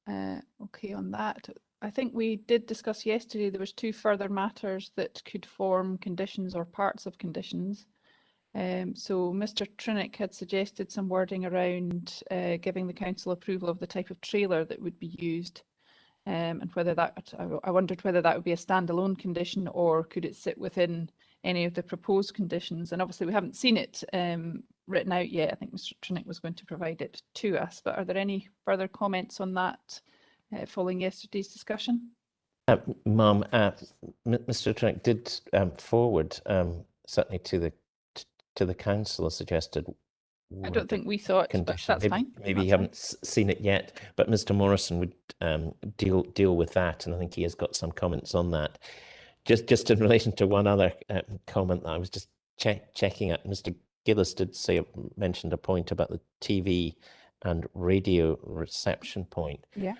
okay on that. I think we did discuss yesterday there was 2 further matters that could form conditions or parts of conditions. So Mr. Trinick had suggested some wording around giving the council approval of the type of trailer that would be used, and whether that, I wondered whether that would be a standalone condition or could it sit within any of the proposed conditions. And obviously we haven't seen it written out yet. I think Mr. Trinick was going to provide it to us, but are there any further comments on that following yesterday's discussion? Ma'am, Mr. Trinick did forward certainly to the council a suggested. I don't think we saw it, but that's fine. Maybe you haven't seen it yet, but Mr. Morrison would deal with that, and I think he has got some comments on that. Just in relation to one other comment that I was just checking at, Mr. Gillis did mentioned a point about the TV and radio reception point. Yeah.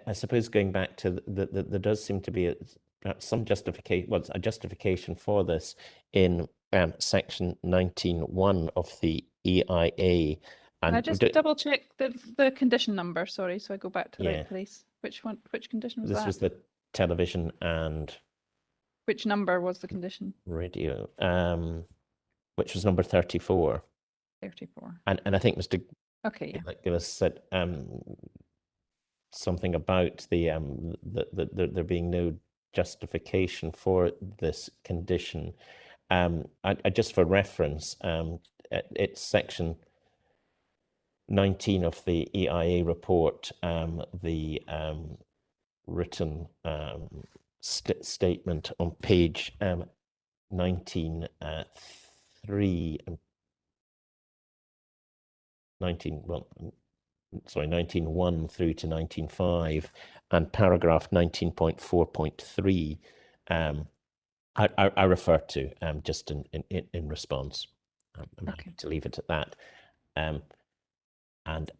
I suppose going back to there does seem to be some justification, well, a justification for this in section 19.1 of the EIA. And I just double check the condition number, sorry, so I go back to the right place. Which condition was that? This was the television and... Which number was the condition? Radio, which was number 34. 34. And I think Mr. Okay, yeah. Gillis said something about there being no justification for this condition. I just for reference, it's section 19 of the EIA report, the written statement on page 19.1 through to 19.5 and paragraph 19.4.3 I refer to just in response. I'm happy to leave it at that. And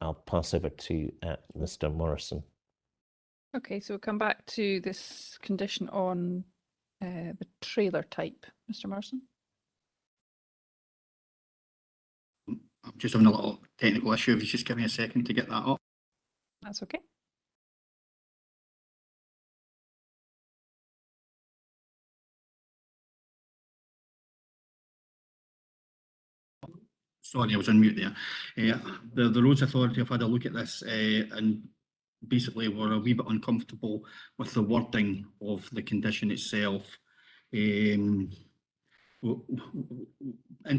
I'll pass over to Mr. Morrison. Okay, so we'll come back to this condition on the trailer type. Mr. Morrison? I'm just having a little technical issue. If you just give me a second to get that up. That's okay. Sorry, I was on mute there. The Roads Authority have had a look at this and basically were a wee bit uncomfortable with the wording of the condition itself. In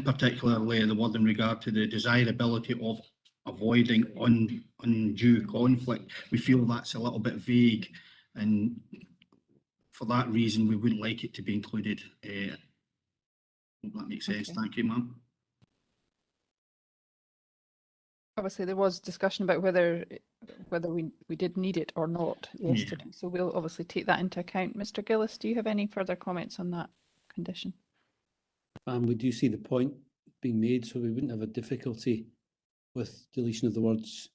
particularly the word in regard to the desirability of avoiding undue conflict. We feel that's a little bit vague, and for that reason we wouldn't like it to be included. Hope that makes sense. Okay. Thank you, ma'am. Obviously, there was discussion about whether we did need it or not yesterday. Yeah. So we'll obviously take that into account. Mr. Gillis, do you have any further comments on that condition? We do see the point being made, so we wouldn't have a difficulty with deletion of the words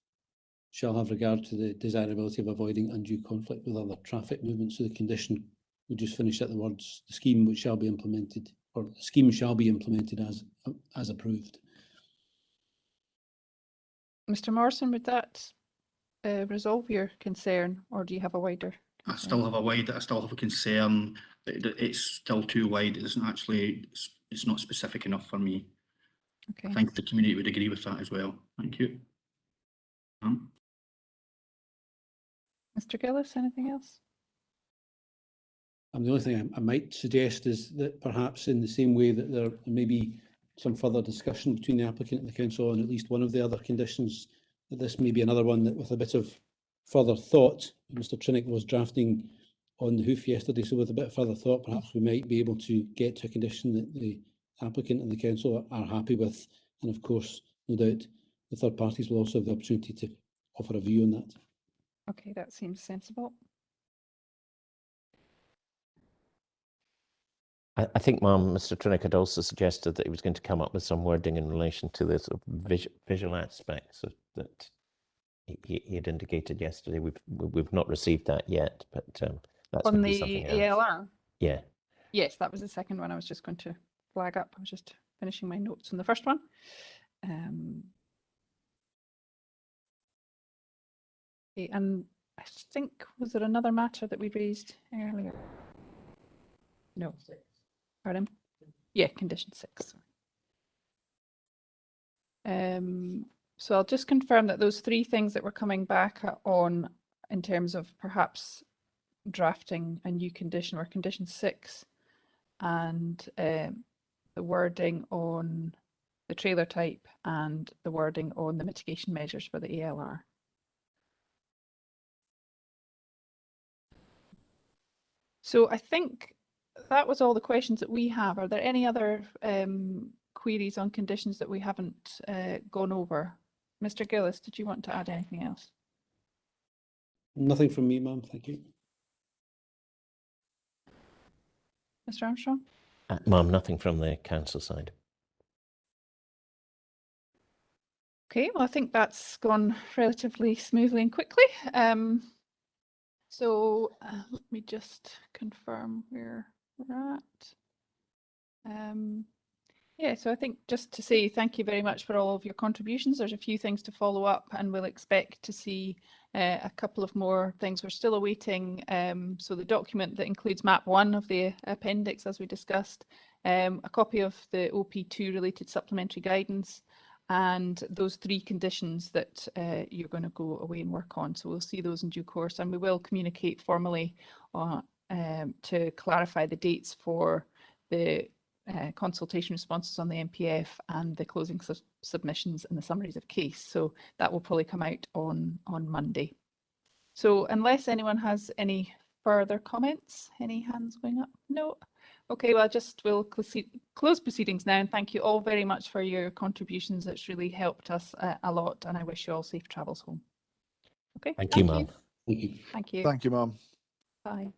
shall have regard to the desirability of avoiding undue conflict with other traffic movements. So the condition would just finish at the words the scheme which shall be implemented, or the scheme shall be implemented as approved. Mr. Morrison, would that resolve your concern, or do you have a wider concern? I still have a concern. It's still too wide. It isn't actually, it's not specific enough for me. Okay. I think the community would agree with that as well. Thank you. Mr. Gillis, anything else? The only thing I might suggest is that perhaps in the same way that there may be some further discussion between the applicant and the council on at least one of the other conditions, that this may be another one that with a bit of further thought, Mr. Trinick was drafting on the hoof yesterday, so with a bit of further thought, perhaps we might be able to get to a condition that the applicant and the council are happy with. And of course, no doubt, the third parties will also have the opportunity to offer a view on that. Okay, that seems sensible. I think, Ma'am, Mr. Trinick had also suggested that he was going to come up with some wording in relation to the sort of visual aspects that he had indicated yesterday. We've not received that yet, but that's On maybe the something else. ALR? Yeah. Yes, that was the second one I was just going to flag up. I was just finishing my notes on the first one. Okay, and I think, was there another matter that we raised earlier? No. Pardon? Yeah, condition 6. So I'll just confirm that those 3 things that we're coming back on in terms of perhaps drafting a new condition were condition 6 and the wording on the trailer type and the wording on the mitigation measures for the ALR. So I think that was all the questions that we have. Are there any other queries on conditions that we haven't gone over? Mr. Gillis, did you want to add anything else? Nothing from me, ma'am. Thank you. Mr. Armstrong? Ma'am, nothing from the council side. Okay, well, I think that's gone relatively smoothly and quickly. So let me just confirm where we're at. Yeah, so I think just to say thank you very much for all of your contributions. There's a few things to follow up and we'll expect to see a couple of more things. We're still awaiting, so the document that includes map 1 of the appendix, as we discussed, a copy of the OP2 related supplementary guidance, and those 3 conditions that you're going to go away and work on. So we'll see those in due course, and we will communicate formally to clarify the dates for the consultation responses on the MPF and the closing submissions and the summaries of case. So that will probably come out on Monday. So unless anyone has any further comments, any hands going up? No. Okay, well, we'll close proceedings now, and thank you all very much for your contributions. It's really helped us a lot, and I wish you all safe travels home. Okay. Thank you, ma'am. Thank you. Thank you. Thank you, ma'am. Bye.